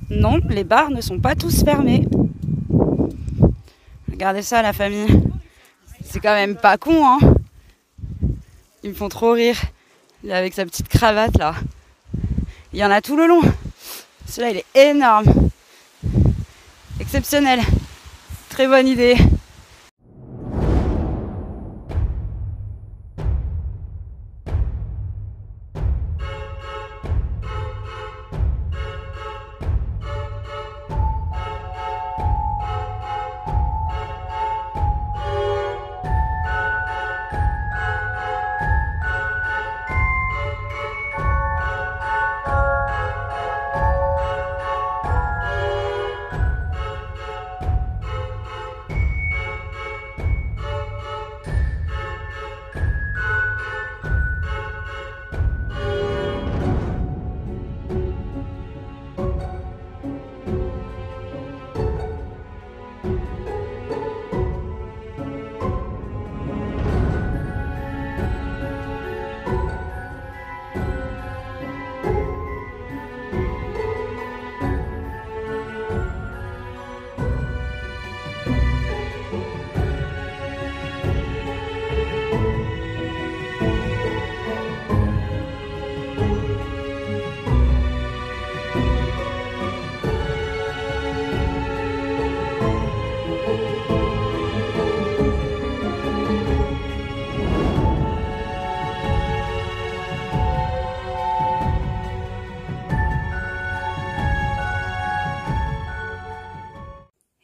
Non, les bars ne sont pas tous fermés. Regardez ça, la famille. C'est quand même pas con, hein. Ils me font trop rire. Il est avec sa petite cravate, là. Il y en a tout le long. Celui-là, il est énorme. Exceptionnel. Très bonne idée.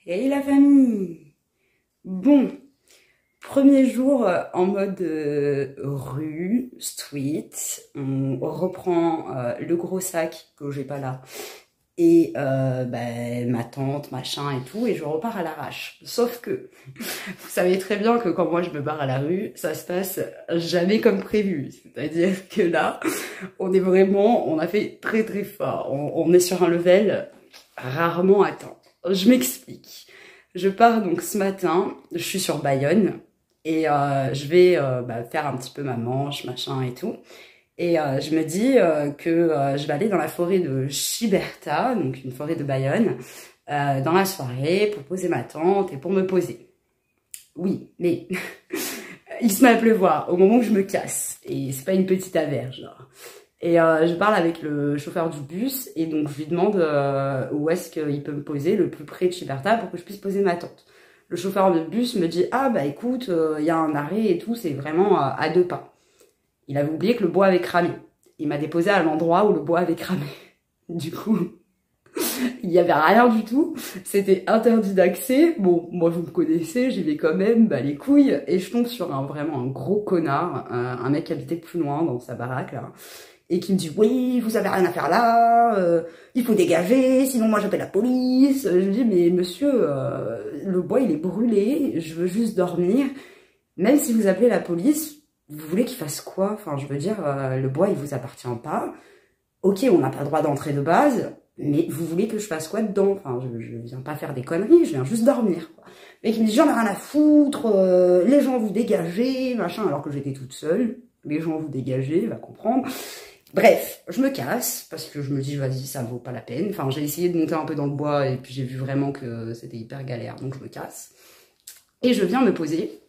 Hey la famille. Bon, premier jour en mode rue, street. On reprend le gros sac que j'ai pas là et ma tante, machin et tout, et je repars à l'arrache. Sauf que vous savez très bien que quand moi je me barre à la rue, ça se passe jamais comme prévu. C'est-à-dire que là, on a fait très très fort. On est sur un level rarement atteint. Je m'explique. Je pars donc ce matin, je suis sur Bayonne et je vais faire un petit peu ma manche, machin et tout. Et je me dis que je vais aller dans la forêt de Chiberta, donc une forêt de Bayonne, dans la soirée pour poser ma tente et pour me poser. Oui, mais il se met à pleuvoir au moment où je me casse et c'est pas une petite averse, genre. Et je parle avec le chauffeur du bus et donc je lui demande où est-ce qu'il peut me poser le plus près de Chiberta pour que je puisse poser ma tente. Le chauffeur de bus me dit « Ah bah écoute, il y a un arrêt et tout, c'est vraiment à 2 pas. » Il avait oublié que le bois avait cramé. Il m'a déposé à l'endroit où le bois avait cramé. Du coup, il n'y avait rien du tout. C'était interdit d'accès. Bon, moi vous me connaissez, j'y vais quand même, bah les couilles. Et je tombe sur vraiment un gros connard, un mec qui habitait plus loin dans sa baraque là. Et qui me dit « Oui, vous avez rien à faire là, il faut dégager, sinon moi j'appelle la police. » Je lui dis « Mais monsieur, le bois il est brûlé, je veux juste dormir. Même si vous appelez la police, vous voulez qu'il fasse quoi? Enfin, je veux dire, le bois il vous appartient pas. Ok, on n'a pas le droit d'entrer de base, mais vous voulez que je fasse quoi dedans? Enfin, je viens pas faire des conneries, je viens juste dormir. » Et qui me dit « J'en ai rien à foutre, les gens vous dégagez, machin. » Alors que j'étais toute seule, les gens vous dégagez, va comprendre. Bref, je me casse, parce que je me dis, vas-y, ça vaut pas la peine. Enfin, j'ai essayé de monter un peu dans le bois, et puis j'ai vu vraiment que c'était hyper galère, donc je me casse. Et je viens me poser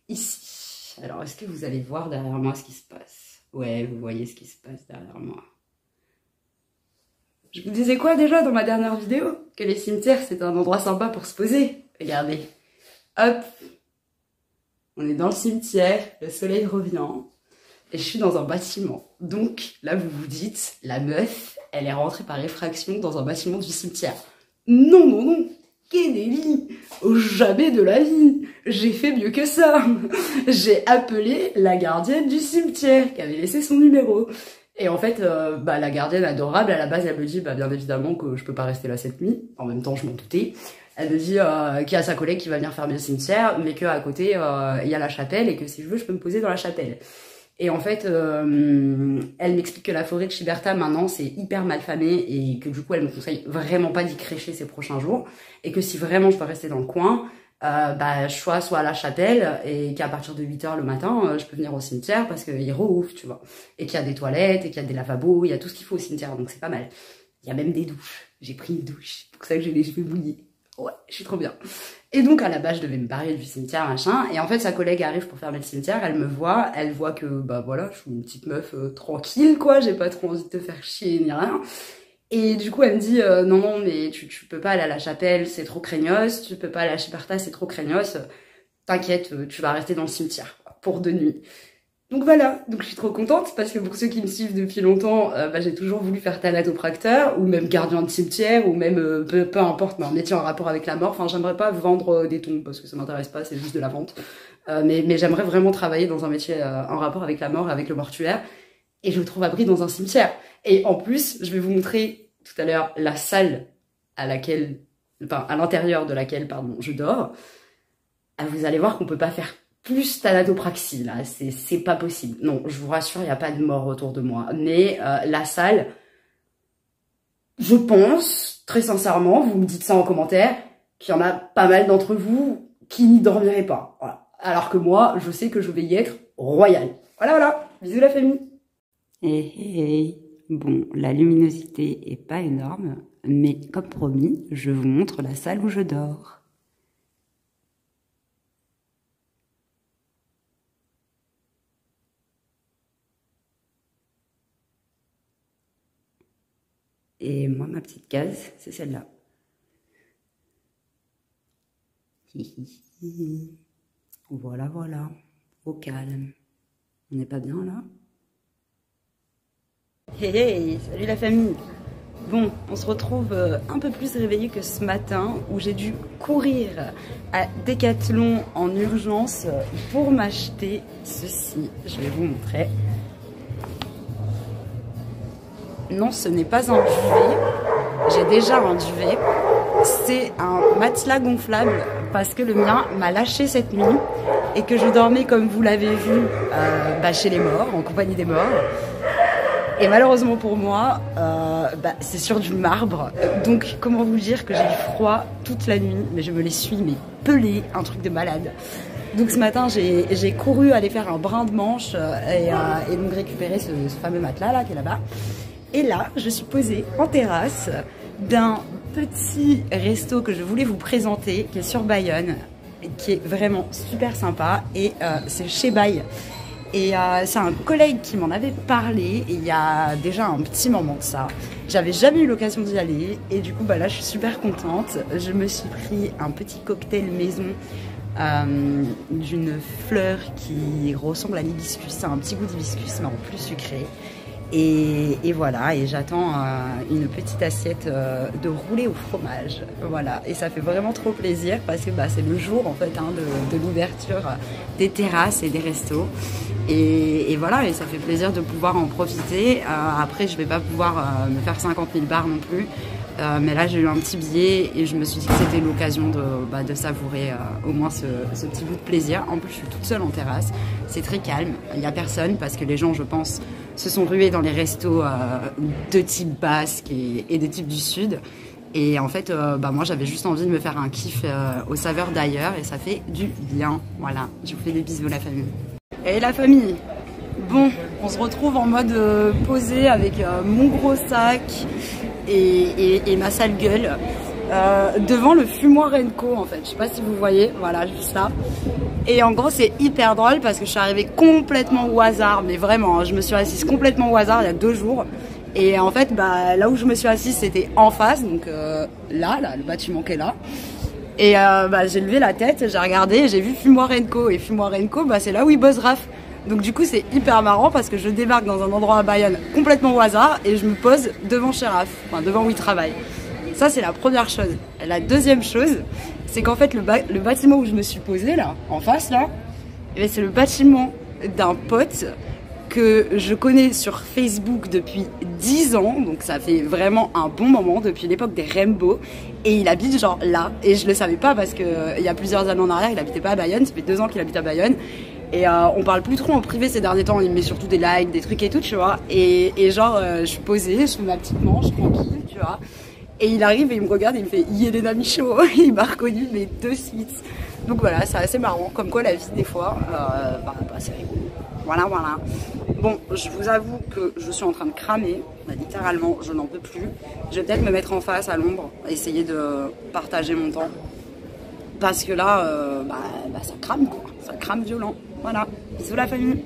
ici. Alors, est-ce que vous allez voir derrière moi ce qui se passe? Ouais, vous voyez ce qui se passe derrière moi. Je vous disais quoi déjà dans ma dernière vidéo? Que les cimetières, c'est un endroit sympa pour se poser. Regardez. Hop. On est dans le cimetière, le soleil revient. Et je suis dans un bâtiment. Donc, là, vous vous dites, la meuf, elle est rentrée par effraction dans un bâtiment du cimetière. Non, non, non. Kénélie. Jamais de la vie. J'ai fait mieux que ça. J'ai appelé la gardienne du cimetière qui avait laissé son numéro. Et en fait, la gardienne adorable, à la base, elle me dit, bien évidemment que je peux pas rester là cette nuit. En même temps, je m'en doutais. Elle me dit qu'il y a sa collègue qui va venir fermer le cimetière, mais qu'à côté, il y a la chapelle et que si je veux, je peux me poser dans la chapelle. Et en fait, elle m'explique que la forêt de Chiberta, maintenant, c'est hyper mal famé et que du coup, elle me conseille vraiment pas d'y crécher ces prochains jours. Et que si vraiment je peux rester dans le coin, je sois soit à la chapelle et qu'à partir de 8 h le matin, je peux venir au cimetière parce qu'il rouvre, tu vois. Et qu'il y a des toilettes, et qu'il y a des lavabos, il y a tout ce qu'il faut au cimetière, donc c'est pas mal. Il y a même des douches. J'ai pris une douche. C'est pour ça que j'ai les cheveux mouillés. Ouais, je suis trop bien. Et donc, à la base, je devais me barrer du cimetière, machin. Et en fait, sa collègue arrive pour fermer le cimetière. Elle me voit. Elle voit que, bah voilà, je suis une petite meuf tranquille, quoi. J'ai pas trop envie de te faire chier ni rien. Et du coup, elle me dit, non, non, mais tu peux pas aller à la chapelle, c'est trop craignos. Tu peux pas aller à Chiparta, c'est trop craignos. T'inquiète, tu vas rester dans le cimetière pour 2 nuits. Donc voilà, donc je suis trop contente parce que pour ceux qui me suivent depuis longtemps, bah, j'ai toujours voulu faire thanatopracteur ou même gardien de cimetière ou même peu importe, mais un métier en rapport avec la mort. Enfin, j'aimerais pas vendre des tombes parce que ça m'intéresse pas, c'est juste de la vente. Mais j'aimerais vraiment travailler dans un métier en rapport avec la mort, avec le mortuaire. Et je me trouve abri dans un cimetière. Et en plus, je vais vous montrer tout à l'heure la salle à l'intérieur de laquelle, pardon, je dors. Vous allez voir qu'on peut pas faire plus thanatopraxie, là, c'est pas possible. Non, je vous rassure, il n'y a pas de mort autour de moi. Mais la salle, je pense, très sincèrement, vous me dites ça en commentaire, qu'il y en a pas mal d'entre vous qui n'y dormiraient pas. Voilà. Alors que moi, je sais que je vais y être royale. Voilà, voilà. Bisous la famille. Bon, la luminosité est pas énorme, mais comme promis, je vous montre la salle où je dors. Et moi, ma petite case, c'est celle-là. Voilà, voilà. Au calme. On n'est pas bien, là? Hey, salut la famille! Bon, on se retrouve un peu plus réveillé que ce matin où j'ai dû courir à Decathlon en urgence pour m'acheter ceci. Je vais vous montrer. Non, ce n'est pas un duvet. J'ai déjà un duvet. C'est un matelas gonflable parce que le mien m'a lâché cette nuit et que je dormais, comme vous l'avez vu, chez les morts, en compagnie des morts. Et malheureusement pour moi, c'est sur du marbre. Donc, comment vous dire que j'ai eu froid toute la nuit, mais je me les suis pelés, un truc de malade. Donc ce matin, j'ai couru aller faire un brin de manche et donc récupérer ce fameux matelas là qui est là-bas. Et là, je suis posée en terrasse d'un petit resto que je voulais vous présenter, qui est sur Bayonne, qui est vraiment super sympa, et c'est chez Baye. Et c'est un collègue qui m'en avait parlé il y a déjà un petit moment de ça. J'avais jamais eu l'occasion d'y aller, et du coup là je suis super contente. Je me suis pris un petit cocktail maison d'une fleur qui ressemble à l'hibiscus, c'est un petit goût d'hibiscus mais en plus sucré. Et voilà, et j'attends une petite assiette de roulé au fromage. Voilà, et ça fait vraiment trop plaisir parce que c'est le jour en fait de l'ouverture des terrasses et des restos. Et voilà, et ça fait plaisir de pouvoir en profiter. Après, je vais pas pouvoir me faire 50 000 bars non plus. Mais là, j'ai eu un petit billet et je me suis dit que c'était l'occasion de savourer au moins ce petit bout de plaisir. En plus, je suis toute seule en terrasse. C'est très calme. Il n'y a personne parce que les gens, je pense, se sont rués dans les restos de type basque et de type du sud. Et en fait, moi, j'avais juste envie de me faire un kiff aux saveurs d'ailleurs et ça fait du bien. Voilà, je vous fais des bisous, la famille. Et la famille, bon, on se retrouve en mode posé avec mon gros sac et ma sale gueule devant le fumoir Renko en fait. Je sais pas si vous voyez, voilà, juste là. Et en gros, c'est hyper drôle parce que je suis arrivée complètement au hasard, mais vraiment, je me suis assise complètement au hasard il y a 2 jours. Et en fait, là où je me suis assise, c'était en face, donc là, le bâtiment qui est là. Et j'ai levé la tête, j'ai regardé, j'ai vu Fumoir Renko. Et Fumoir Renko, c'est là où il bosse Raph. Donc du coup, c'est hyper marrant parce que je débarque dans un endroit à Bayonne complètement au hasard et je me pose devant chez Raph, enfin devant où il travaille. Ça, c'est la première chose. La deuxième chose, c'est qu'en fait, le bâtiment où je me suis posée, là, en face, là, c'est le bâtiment d'un pote que je connais sur Facebook depuis 10 ans, donc ça fait vraiment un bon moment, depuis l'époque des Rainbow, et il habite genre là, et je le savais pas parce que il y a plusieurs années en arrière, il habitait pas à Bayonne, ça fait 2 ans qu'il habite à Bayonne, et on parle plus trop en privé ces derniers temps, il met surtout des likes, des trucs et tout, tu vois, et je suis posée, je fais ma petite manche tranquille, tu vois, et il arrive et il me regarde et il me fait « Yelena Michaud », il m'a reconnu mais de suite. Donc voilà, c'est assez marrant, comme quoi la vie des fois, c'est rigolo. Voilà. Bon, je vous avoue que je suis en train de cramer, on a dit littéralement, je n'en peux plus. Je vais peut-être me mettre en face à l'ombre, essayer de partager mon temps. Parce que là, ça crame quoi, ça crame violent. Voilà, bisous la famille.